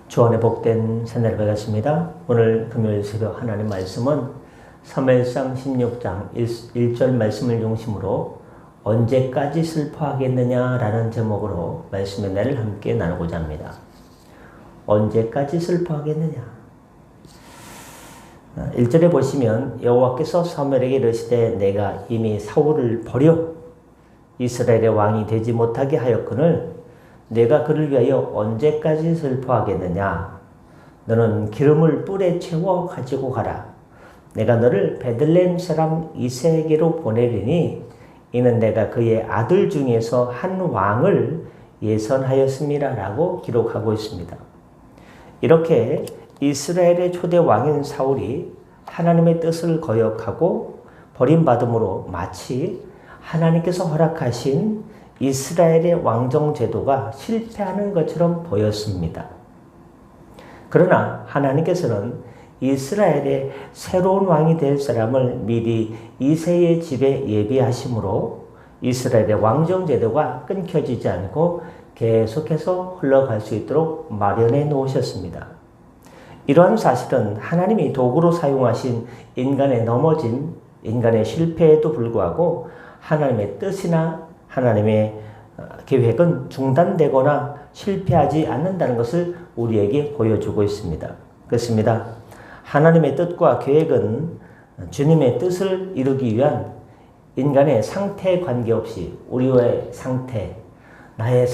주 안에 복된 새날을 밝았습니다. 오늘 금요일 새벽 하나님 말씀은 사무엘상 16장 1절 말씀을 중심으로 언제까지 슬퍼하겠느냐라는 제목으로 말씀의 날을 함께 나누고자 합니다. 언제까지 슬퍼하겠느냐. 1절에 보시면 여호와께서 사무엘에게 이르시되 내가 이미 사울을 버려 이스라엘의 왕이 되지 못하게 하였거늘 내가 그를 위하여 언제까지 슬퍼하겠느냐. 너는 기름을 뿔에 채워 가지고 가라. 내가 너를 베들레헴 사람 이새에게로 보내리니 이는 내가 그의 아들 중에서 한 왕을 예선하였습니다. 라고 기록하고 있습니다. 이렇게 이스라엘의 초대 왕인 사울이 하나님의 뜻을 거역하고 버림받음으로 마치 하나님께서 허락하신 이스라엘의 왕정 제도가 실패하는 것처럼 보였습니다. 그러나 하나님께서는 이스라엘의 새로운 왕이 될 사람을 미리 이새의 집에 예비하심으로 이스라엘의 왕정 제도가 끊겨지지 않고 계속해서 흘러갈 수 있도록 마련해 놓으셨습니다. 이러한 사실은 하나님이 도구로 사용하신 인간의 넘어짐, 인간의 실패에도 불구하고 하나님의 뜻이나 하나님의 계획은 중단되거나 실패하지 않는다는 것을 우리에게 보여주고 있습니다. 그렇습니다. 하나님의 뜻과 계획은 주님의 뜻을 이루기 위한 인간의 상태에 관계없이 우리의 상태, 나의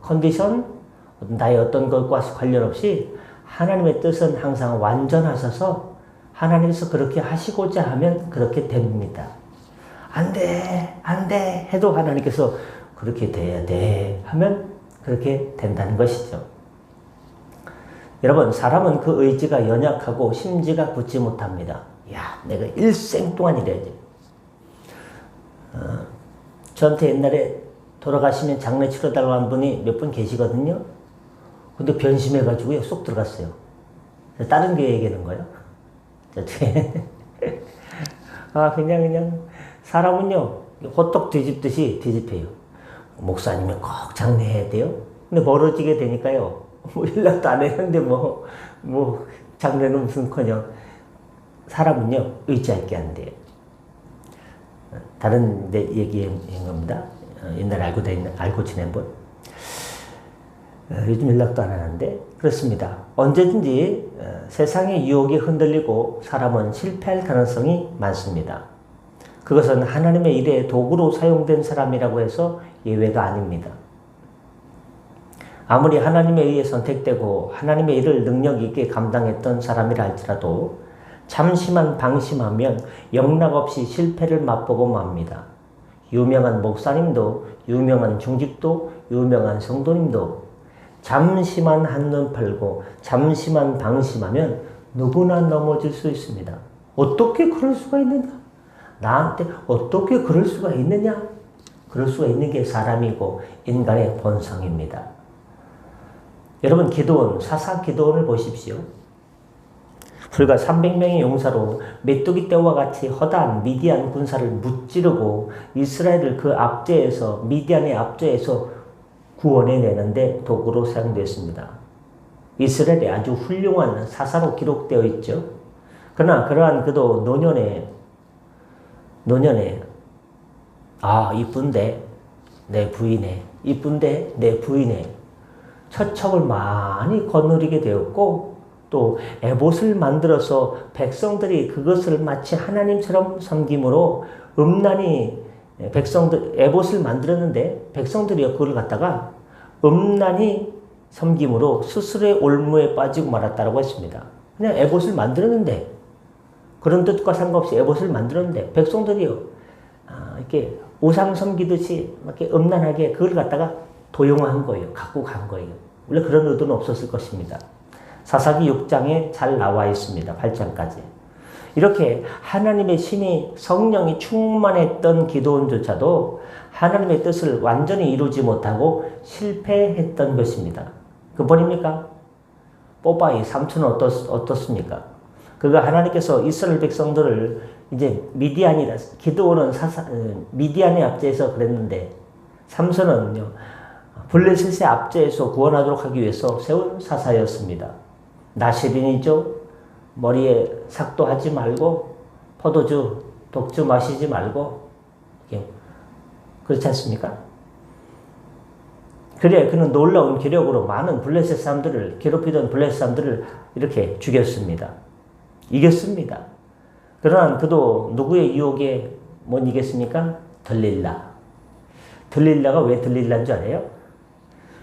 컨디션, 나의 어떤 것과 관련 없이 하나님의 뜻은 항상 완전하셔서 하나님께서 그렇게 하시고자 하면 그렇게 됩니다. 안 돼 해도 하나님께서 그렇게 돼야 돼 하면 그렇게 된다는 것이죠. 여러분, 사람은 그 의지가 연약하고 심지가 굳지 못합니다. 야, 내가 일생 동안 이래야지. 저한테 옛날에 돌아가시면 장례 치러달라고 한 분이 몇 분 계시거든요. 근데 변심해가지고요, 쏙 들어갔어요. 다른 교회 얘기하는 거예요. 그냥 사람은요, 호떡 뒤집듯이 뒤집혀요. 목사님이 꼭 장례해야 돼요. 근데 멀어지게 되니까요, 연락도 안 했는데 장례는 무슨커녕. 사람은요, 의지할 게 안 돼요. 다른 데 얘기한 겁니다. 옛날에 알고 지낸 분. 요즘 연락도 안 하는데, 그렇습니다. 언제든지 세상의 유혹에 흔들리고 사람은 실패할 가능성이 많습니다. 그것은 하나님의 일에 도구로 사용된 사람이라고 해서 예외가 아닙니다. 아무리 하나님에 의해 선택되고 하나님의 일을 능력 있게 감당했던 사람이라 할지라도 잠시만 방심하면 영락없이 실패를 맛보고 맙니다. 유명한 목사님도, 유명한 중직도, 유명한 성도님도 잠시만 한눈 팔고 잠시만 방심하면 누구나 넘어질 수 있습니다. 어떻게 그럴 수가 있느냐? 나한테 어떻게 그럴 수가 있느냐? 그럴 수가 있는 게 사람이고 인간의 본성입니다. 여러분, 사사 기드온을 보십시오. 불과 300명의 용사로 메뚜기 떼와 같이 허다한 미디안 군사를 무찌르고 이스라엘을 미디안의 압제에서 구원해내는데 도구로 사용됐습니다. 이스라엘이 아주 훌륭한 사사로 기록되어 있죠. 그러나 그러한 그도 노년에 이쁜데 내 부인의 처첩을 많이 거느리게 되었고, 또 에봇을 만들어서 백성들이 그것을 마치 하나님처럼 섬김으로 에봇을 만들었는데 백성들이 그걸 갖다가 음란히 섬김으로 스스로의 올무에 빠지고 말았다고 했습니다. 그냥 에봇을 만들었는데, 그런 뜻과 상관없이 에봇을 만들었는데 백성들이요, 이렇게 우상 섬기듯이 이렇게 음란하게 그걸 갖다가 도용한 거예요. 갖고 간 거예요. 원래 그런 의도는 없었을 것입니다. 사사기 6장에 잘 나와 있습니다. 8장까지. 이렇게 하나님의 신이 성령이 충만했던 기드온조차도 하나님의 뜻을 완전히 이루지 못하고 실패했던 것입니다. 그 뭐입니까? 뽀바이 삼촌은 어떻습니까? 그가 하나님께서 이스라엘 백성들을 이제 기드온은 미디안의 압제에서 그랬는데 삼손은요 블레셋의 압제에서 구원하도록 하기 위해서 세운 사사였습니다. 나시린이죠. 머리에 삭도 하지 말고 포도주, 독주 마시지 말고 그렇지 않습니까? 그래 그는 놀라운 기력으로 많은 블레셋 사람들을 괴롭히던 블레셋 사람들을 이렇게 죽였습니다. 이겼습니다. 그러나 그도 누구의 유혹에 못 이겼습니까? 들릴라가 왜 들릴라인 줄 알아요?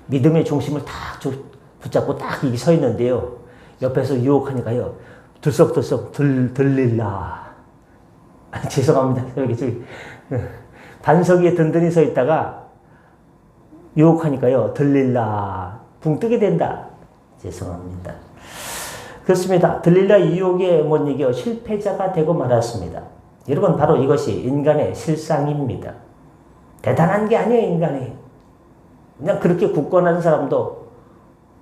믿음의 중심을 딱 붙잡고 딱 이게 서 있는데요. 옆에서 유혹하니까요. 들썩들썩 들릴라. 죄송합니다. 여기 반석 위에 든든히 서 있다가 유혹하니까요. 들릴라. 붕 뜨게 된다. 죄송합니다. 그렇습니다. 들릴라 유혹에 못 이겨 실패자가 되고 말았습니다. 여러분 바로 이것이 인간의 실상입니다. 대단한 게 아니에요. 인간이. 그냥 그렇게 굳건한 사람도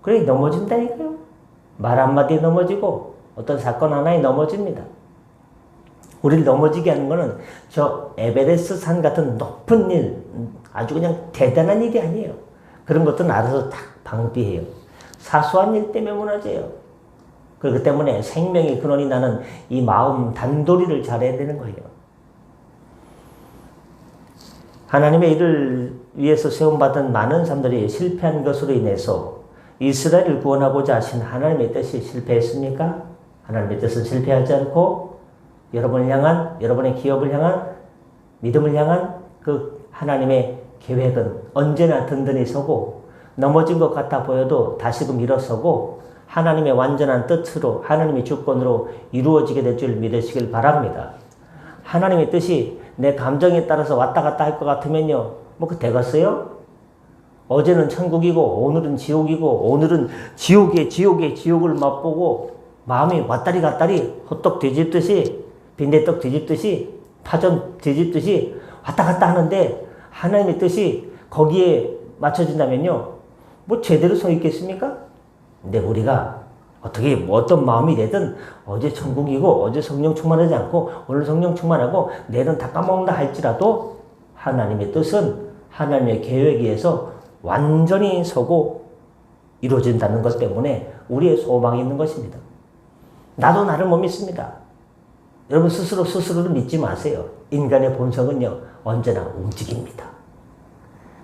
그래 넘어진다니까요. 말 한마디에 넘어지고 어떤 사건 하나에 넘어집니다. 우리를 넘어지게 하는 거는 저 에베레스트 산 같은 높은 일, 아주 그냥 대단한 일이 아니에요. 그런 것들은 알아서 딱 방비해요. 사소한 일 때문에 무너져요. 그렇기 때문에 생명의 근원이 나는 이 마음 단도리를 잘해야 되는 거예요. 하나님의 일을 위해서 세움받은 많은 사람들이 실패한 것으로 인해서 이스라엘을 구원하고자 하신 하나님의 뜻이 실패했습니까? 하나님의 뜻은 실패하지 않고 여러분을 향한, 여러분의 기업을 향한, 믿음을 향한 그 하나님의 계획은 언제나 든든히 서고 넘어진 것 같아 보여도 다시금 일어서고 하나님의 완전한 뜻으로 하나님의 주권으로 이루어지게 될 줄 믿으시길 바랍니다. 하나님의 뜻이 내 감정에 따라서 왔다 갔다 할 것 같으면요. 뭐 그 되겠어요? 어제는 천국이고 오늘은 지옥이고 오늘은 지옥을 맛보고 마음이 왔다리 갔다리 호떡 뒤집듯이 빈대떡 뒤집듯이 파전 뒤집듯이 왔다 갔다 하는데 하나님의 뜻이 거기에 맞춰진다면요. 뭐 제대로 서 있겠습니까? 근데 우리가 어떻게 어떤 마음이 되든 어제 천국이고 어제 성령 충만하지 않고 오늘 성령 충만하고 내일은 다 까먹는다 할지라도 하나님의 뜻은 하나님의 계획에 의해서 완전히 서고 이루어진다는 것 때문에 우리의 소망이 있는 것입니다. 나도 나를 못 믿습니다. 여러분 스스로를 믿지 마세요. 인간의 본성은요 언제나 움직입니다.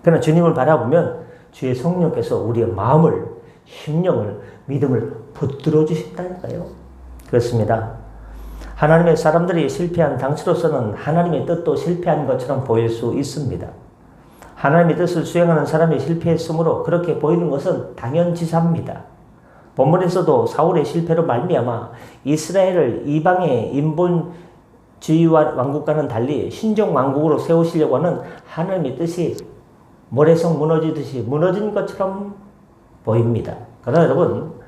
그러나 주님을 바라보면 주의 성령께서 우리의 마음을 심령을 믿음을 붙들어 주신다니까요. 그렇습니다. 하나님의 사람들이 실패한 당시로서는 하나님의 뜻도 실패한 것처럼 보일 수 있습니다. 하나님의 뜻을 수행하는 사람이 실패했으므로 그렇게 보이는 것은 당연지사입니다. 본문에서도 사울의 실패로 말미암아 이스라엘을 이방의 인본주의와 왕국과는 달리 신종 왕국으로 세우시려고 하는 하나님의 뜻이 모래성 무너지듯이 무너진 것처럼 보입니다. 그러나 여러분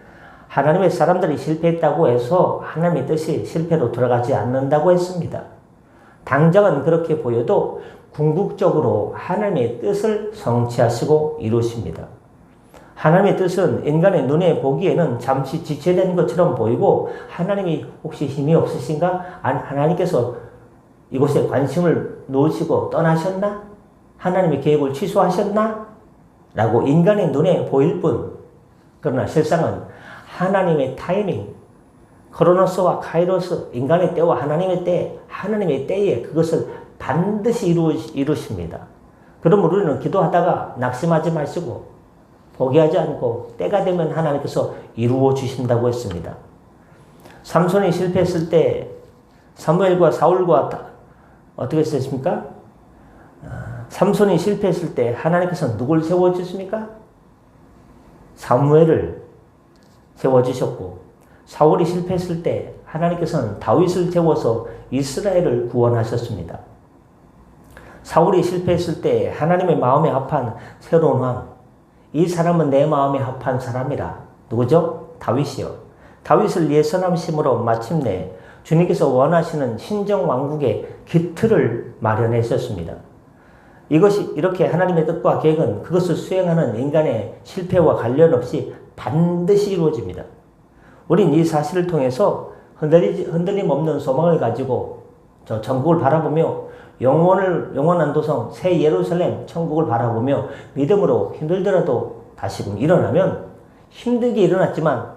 하나님의 사람들이 실패했다고 해서 하나님의 뜻이 실패로 들어가지 않는다고 했습니다. 당장은 그렇게 보여도 궁극적으로 하나님의 뜻을 성취하시고 이루십니다. 하나님의 뜻은 인간의 눈에 보기에는 잠시 지체된 것처럼 보이고 하나님이 혹시 힘이 없으신가? 하나님께서 이곳에 관심을 놓으시고 떠나셨나? 하나님의 계획을 취소하셨나? 라고 인간의 눈에 보일 뿐 그러나 실상은 하나님의 타이밍 크로노스와 카이로스 인간의 때와 하나님의 때 하나님의 때에 그것을 반드시 이루십니다. 그럼 우리는 기도하다가 낙심하지 마시고 포기하지 않고 때가 되면 하나님께서 이루어 주신다고 했습니다. 삼손이 실패했을 때 사무엘과 사울과 어떻게 했습니까? 삼손이 실패했을 때 하나님께서 누굴 세워주십니까? 사무엘을 세워주셨고 사울이 실패했을 때 하나님께서는 다윗을 세워서 이스라엘을 구원하셨습니다. 사울이 실패했을 때 하나님의 마음에 합한 새로운 왕, 이 사람은 내 마음에 합한 사람이라. 누구죠? 다윗이요. 다윗을 예선함심으로 마침내 주님께서 원하시는 신정왕국의 기틀을 마련하셨습니다. 이것이 이렇게 하나님의 뜻과 계획은 그것을 수행하는 인간의 실패와 관련 없이 반드시 이루어집니다. 우린 이 사실을 통해서 흔들림 없는 소망을 가지고 저 전국을 바라보며 영원한 도성, 새 예루살렘, 천국을 바라보며 믿음으로 힘들더라도 다시금 일어나면 힘들게 일어났지만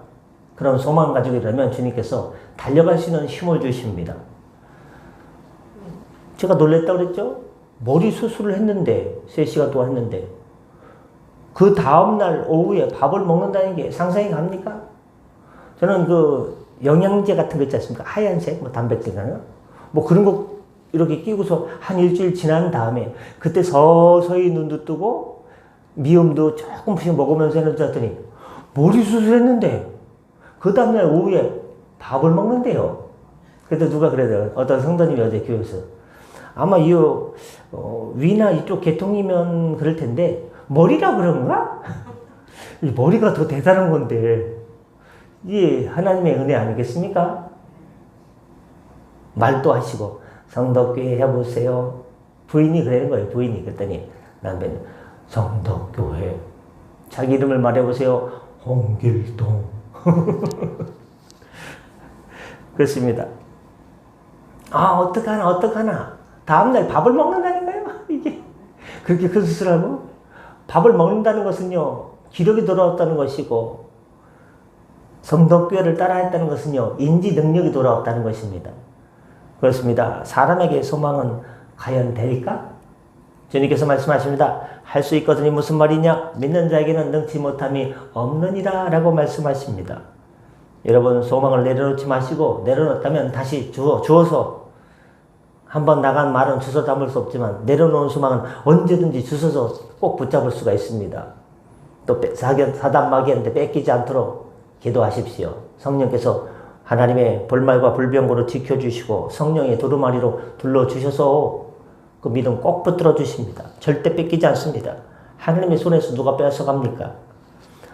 그런 소망 가지고 일어나면 주님께서 달려갈 수 있는 힘을 주십니다. 제가 놀랬다고 그랬죠? 머리 수술을 했는데 3시간 동안 했는데 그 다음날 오후에 밥을 먹는다는 게 상상이 갑니까? 저는 그 영양제 같은 거 있지 않습니까? 하얀색 뭐 단백질이나 뭐 그런 거 이렇게 끼고서 한 일주일 지난 다음에 그때 서서히 눈도 뜨고 미음도 조금씩 먹으면서 했더니 머리 수술했는데 그 다음날 오후에 밥을 먹는데요. 그때 누가 그래요? 어떤 성도님이 어제 교회에서 아마 이 위나 이쪽 계통이면 그럴 텐데 머리라 그런가? 이 머리가 더 대단한 건데 이게 하나님의 은혜 아니겠습니까? 말도 하시고 성덕교회 해보세요. 부인이 그러는 거예요. 부인이 그랬더니 남편이 성덕교회 자기 이름을 말해보세요. 홍길동 그렇습니다. 아 어떡하나 다음날 밥을 먹는다니까요. 이게 그렇게 큰 수술하고 밥을 먹는다는 것은요 기력이 돌아왔다는 것이고 성덕교회를 따라했다는 것은요 인지 능력이 돌아왔다는 것입니다. 그렇습니다. 사람에게 소망은 과연 될까? 주님께서 말씀하십니다. 할 수 있거든요. 무슨 말이냐? 믿는 자에게는 능치 못함이 없느니라 라고 말씀하십니다. 여러분 소망을 내려놓지 마시고 내려놓았다면 다시 주워서 한번 나간 말은 주워 담을 수 없지만 내려놓은 소망은 언제든지 주워서 꼭 붙잡을 수가 있습니다. 또 사단 마귀한테 뺏기지 않도록 기도하십시오. 성령께서 하나님의 볼말과 불병거로 지켜주시고 성령의 두루마리로 둘러주셔서 그 믿음 꼭 붙들어 주십니다. 절대 뺏기지 않습니다. 하나님의 손에서 누가 빼앗아갑니까?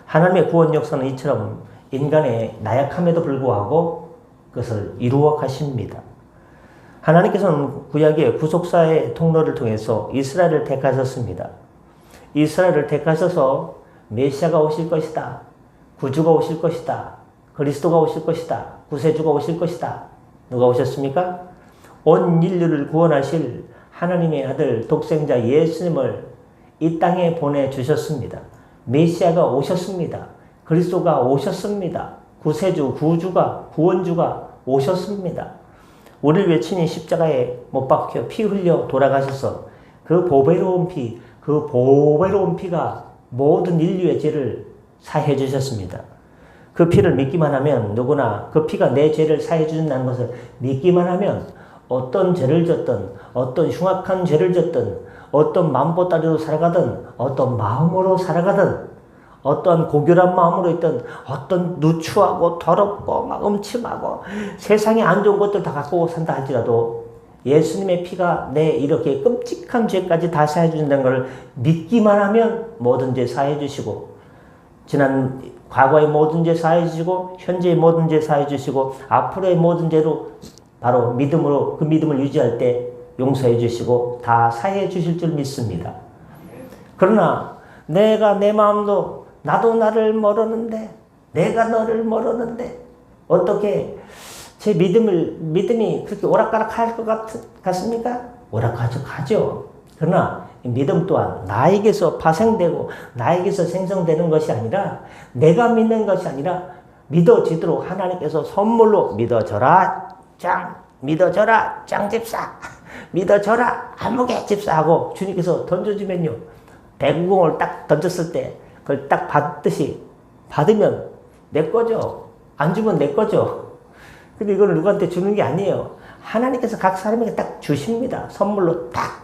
하나님의 구원 역사는 이처럼 인간의 나약함에도 불구하고 그것을 이루어 가십니다. 하나님께서는 구약의 구속사의 통로를 통해서 이스라엘을 택하셨습니다. 이스라엘을 택하셔서 메시아가 오실 것이다. 구주가 오실 것이다. 그리스도가 오실 것이다. 구세주가 오실 것이다. 누가 오셨습니까? 온 인류를 구원하실 하나님의 아들 독생자 예수님을 이 땅에 보내주셨습니다. 메시아가 오셨습니다. 그리스도가 오셨습니다. 구세주, 구주가, 구원주가 오셨습니다. 우리를 위해 친히 십자가에 못 박혀 피 흘려 돌아가셔서 그 보배로운 피가 모든 인류의 죄를 사해 주셨습니다. 그 피를 믿기만 하면 누구나 그 피가 내 죄를 사해 주신다는 것을 믿기만 하면 어떤 죄를 졌든 어떤 흉악한 죄를 졌든 어떤 마음보따리로 살아가든 어떤 마음으로 살아가든 어떤 고결한 마음으로 있든 어떤 누추하고 더럽고 막 음침하고 세상에 안 좋은 것들 다 갖고 산다 할지라도 예수님의 피가 내 이렇게 끔찍한 죄까지 다 사해 주신다는 걸 믿기만 하면 모든 죄 사해 주시고 지난 과거의 모든 죄 사해 주시고 현재의 모든 죄 사해 주시고 앞으로의 모든 죄로 바로 믿음으로 그 믿음을 유지할 때 용서해 주시고 다 사해 주실 줄 믿습니다. 그러나 내가 내 마음도 나도 나를 모르는데 내가 너를 모르는데 어떻게 제 믿음이 그렇게 오락가락할 것 같습니까? 오락가락하죠. 그러나 믿음 또한 나에게서 파생되고 나에게서 생성되는 것이 아니라 내가 믿는 것이 아니라 믿어지도록 하나님께서 선물로 믿어져라 짱 집사 믿어져라 아무개 집사하고 주님께서 던져주면요 배구공을 딱 던졌을 때 그걸 딱 받으면 내 거죠. 안 주면 내 거죠. 근데 이걸 누구한테 주는 게 아니에요. 하나님께서 각 사람에게 딱 주십니다. 선물로 딱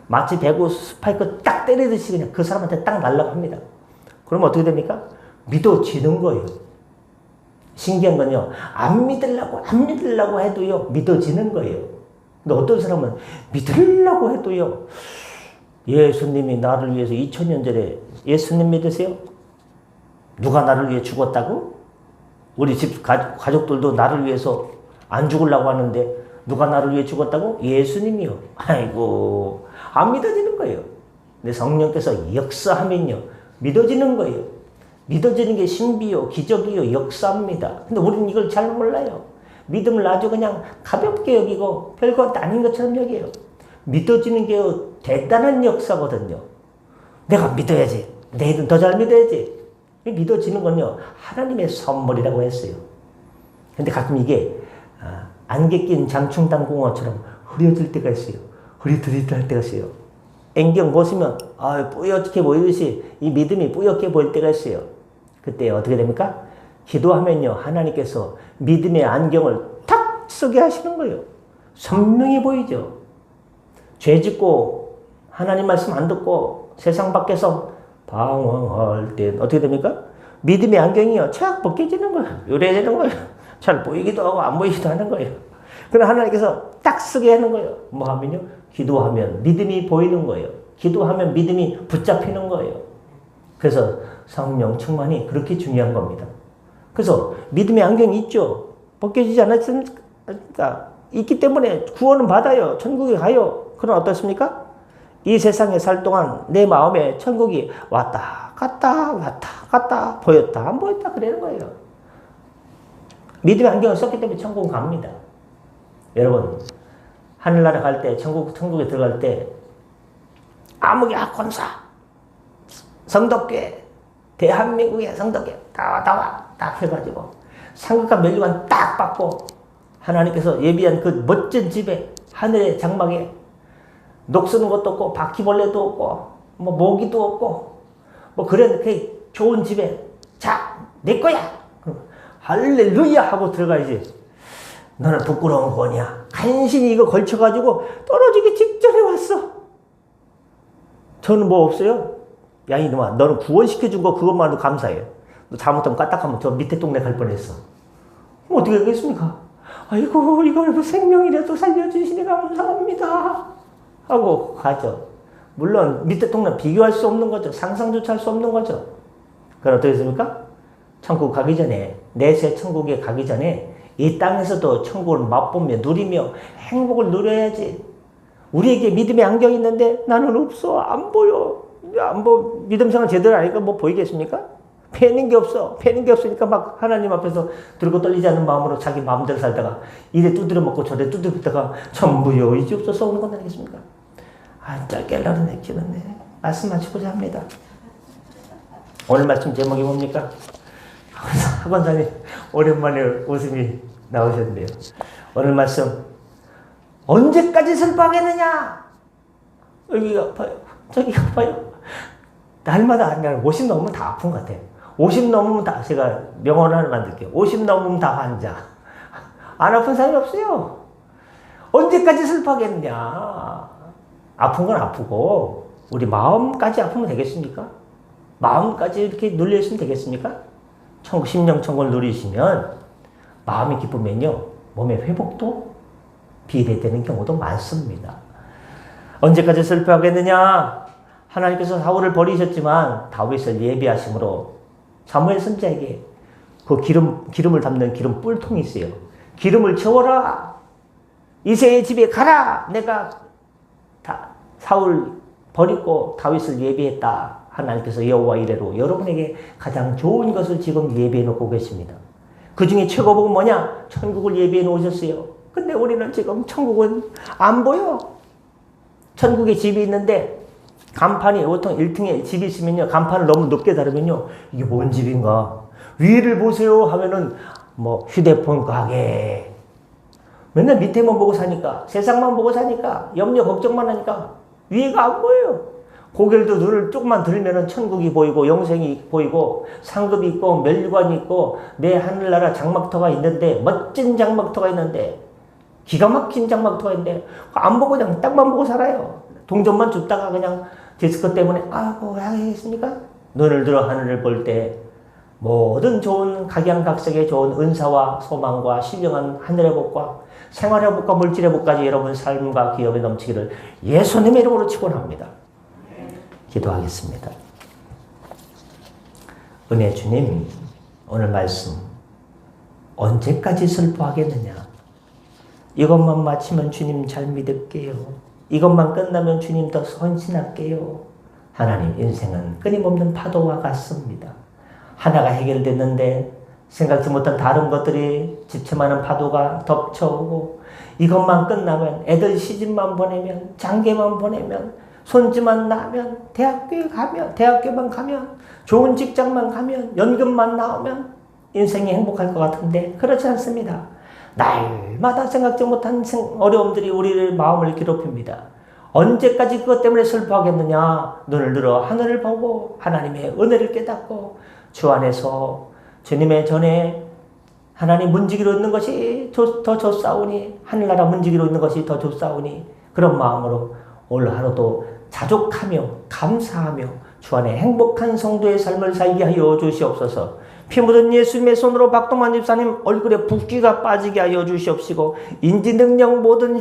마치 배구 스파이크 딱 때리듯이 그냥 그 사람한테 딱 날아갑니다. 그러면 어떻게 됩니까? 믿어지는 거예요. 신기한 건요. 안 믿으려고 해도요. 믿어지는 거예요. 근데 어떤 사람은 믿으려고 해도요. 예수님이 나를 위해서 2000년 전에 예수님 믿으세요? 누가 나를 위해 죽었다고? 우리 집 가족들도 나를 위해서 안 죽으려고 하는데 누가 나를 위해 죽었다고? 예수님이요. 아이고 안 믿어지는 거예요. 근데 성령께서 역사하면요. 믿어지는 거예요. 믿어지는 게 신비요, 기적이요, 역사입니다. 근데 우리는 이걸 잘 몰라요. 믿음을 아주 그냥 가볍게 여기고 별것 아닌 것처럼 여겨요. 믿어지는 게 대단한 역사거든요. 내가 믿어야지. 내일은 더 잘 믿어야지. 믿어지는 건요, 하나님의 선물이라고 했어요. 근데 가끔 이게 안개 낀 장충당공어처럼 흐려질 때가 있어요. 흐릿흐릿할 때가 있어요. 안경 벗으면 뿌옇게 보이듯이 이 믿음이 뿌옇게 보일 때가 있어요. 그때 어떻게 됩니까? 기도하면요, 하나님께서 믿음의 안경을 탁 쓰게 하시는 거예요. 선명히 보이죠. 죄 짓고 하나님 말씀 안 듣고 세상 밖에서 방황할 때 어떻게 됩니까? 믿음의 안경이요, 착 벗겨지는 거예요. 요래지는 거예요. 잘 보이기도 하고 안 보이기도 하는 거예요. 그럼 하나님께서 딱 쓰게 하는 거예요. 뭐 하면요? 기도하면 믿음이 보이는 거예요. 기도하면 믿음이 붙잡히는 거예요. 그래서 성령 충만이 그렇게 중요한 겁니다. 그래서 믿음의 안경이 있죠. 벗겨지지 않았습니까? 있기 때문에 구원은 받아요. 천국에 가요. 그럼 어떻습니까? 이 세상에 살 동안 내 마음에 천국이 왔다 갔다 보였다 안 보였다 그러는 거예요. 믿음의 안경을 썼기 때문에 천국은 갑니다. 여러분, 하늘나라 갈 때, 천국에 들어갈 때 아무개학 권사, 성덕교회, 대한민국의 성덕교회 다 해가지고 상급과 멸류관 딱 받고 하나님께서 예비한 그 멋진 집에 하늘의 장막에 녹 쓰는 것도 없고 바퀴벌레도 없고 뭐 모기도 없고 뭐 그런 그 좋은 집에 자, 내 거야. 할렐루야 하고 들어가야지. 너는 부끄러운 거냐? 간신히 이거 걸쳐가지고 떨어지기 직전에 왔어. 저는 뭐 없어요? 야, 이놈아, 너는 구원시켜준 거 그것만도 감사해요. 너 잘못하면 까딱하면 저 밑에 동네 갈 뻔했어. 그럼 어떻게 하겠습니까? 아이고, 이걸 생명이라도 살려주시니 감사합니다. 하고 가죠. 물론 밑에 동네 비교할 수 없는 거죠. 상상조차 할 수 없는 거죠. 그럼 어떻게 했습니까? 천국 가기 전에, 내세 천국에 가기 전에 이 땅에서도 천국을 맛보며 누리며 행복을 누려야지. 우리에게 믿음의 안경이 있는데 나는 없어. 안 보여. 믿음 생활 제대로 하니까 뭐 보이겠습니까? 패는 게 없어. 패는 게 없으니까 막 하나님 앞에서 들고 떨리지 않는 마음으로 자기 마음대로 살다가 이래 두드려 먹고 저래 두드려 먹다가 전부요 이제 없어서 오는 건 아니겠습니까? 짧게 하려는 했기는 말씀 마치고자 합니다. 오늘 말씀 제목이 뭡니까? 학원사님 오랜만에 웃음이 나오셨는데요. 오늘 말씀 언제까지 슬퍼하겠느냐? 여기 아파요. 저기 아파요. 날마다 아니라 50 넘으면 다 아픈 것 같아요. 50 넘으면 다, 제가 명언 하나 만들게요. 50 넘으면 다 환자. 안 아픈 사람이 없어요. 언제까지 슬퍼하겠느냐? 아픈 건 아프고 우리 마음까지 아프면 되겠습니까? 마음까지 이렇게 눌려있으면 되겠습니까? 심령 천국을 누리시면 마음이 기쁘면요 몸의 회복도 비례되는 경우도 많습니다. 언제까지 슬퍼하겠느냐? 하나님께서 사울을 버리셨지만 다윗을 예비하심으로 사무엘 선지자에게 그 기름을 담는 기름 뿔통이 있어요. 기름을 채워라. 이새의 집에 가라. 내가 사울 버리고 다윗을 예비했다. 하나님께서 여호와 이래로 여러분에게 가장 좋은 것을 지금 예비해 놓고 계십니다. 그 중에 최고복은 뭐냐? 천국을 예비해 놓으셨어요. 근데 우리는 지금 천국은 안 보여. 천국에 집이 있는데 간판이 보통 1층에 집이 있으면요 간판을 너무 높게 다르면요 이게 뭔 집인가? 위를 보세요 하면은 뭐 휴대폰 가게. 맨날 밑에만 보고 사니까 세상만 보고 사니까 염려 걱정만 하니까 위가 안 보여요. 고개도 눈을 조금만 들면은 천국이 보이고 영생이 보이고 상급이 있고 멸관이 있고 내 하늘나라 장막터가 있는데 멋진 장막터가 있는데 기가 막힌 장막터가 있는데 안 보고 그냥 땅만 보고 살아요. 동전만 줍다가 그냥 디스크 때문에 아이고 하겠습니까? 눈을 들어 하늘을 볼 때 모든 좋은 각양각색의 좋은 은사와 소망과 신령한 하늘의 복과 생활의 복과 물질의 복까지 여러분 삶과 기업에 넘치기를 예수님의 이름으로 축원합니다. 기도하겠습니다. 은혜 주님, 오늘 말씀 언제까지 슬퍼하겠느냐? 이것만 마치면 주님 잘 믿을게요. 이것만 끝나면 주님 더 헌신할게요. 하나님, 인생은 끊임없는 파도와 같습니다. 하나가 해결됐는데 생각지 못한 다른 것들이 지체많은 파도가 덮쳐오고 이것만 끝나면 애들 시집만 보내면 장계만 보내면 손주만 나면 대학교만 가면 좋은 직장만 가면 연금만 나오면 인생이 행복할 것 같은데 그렇지 않습니다. 날마다 생각지 못한 어려움들이 우리의 마음을 괴롭힙니다. 언제까지 그것 때문에 슬퍼하겠느냐. 눈을 들어 하늘을 보고 하나님의 은혜를 깨닫고 주 안에서 주님의 전에 하나님 문지기로 있는 것이 더 좋사오니 하늘나라 문지기로 있는 것이 더 좋사오니 그런 마음으로 오늘 하루도 자족하며 감사하며 주 안에 행복한 성도의 삶을 살게 하여 주시옵소서. 피 묻은 예수님의 손으로 박동만 집사님 얼굴에 붓기가 빠지게 하여 주시옵시고 인지 능력 모든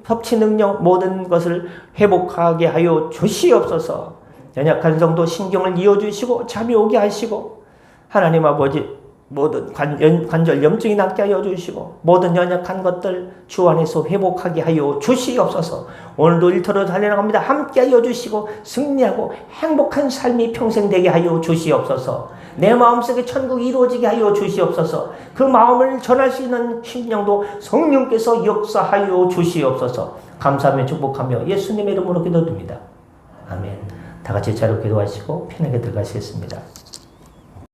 섭취 능력 모든 것을 회복하게 하여 주시옵소서. 연약한 성도 신경을 이어주시고 잠이 오게 하시고 하나님 아버지 모든 관절 염증이 낫게 하여 주시고 모든 연약한 것들 주 안에서 회복하게 하여 주시옵소서. 오늘도 일터로 달려나갑니다. 함께 하여 주시고 승리하고 행복한 삶이 평생 되게 하여 주시옵소서. 내 마음속에 천국이 이루어지게 하여 주시옵소서. 그 마음을 전할 수 있는 심령도 성령께서 역사하여 주시옵소서. 감사하며 축복하며 예수님의 이름으로 기도드립니다. 아멘. 다 같이 자로 기도하시고 편하게 들어가시겠습니다.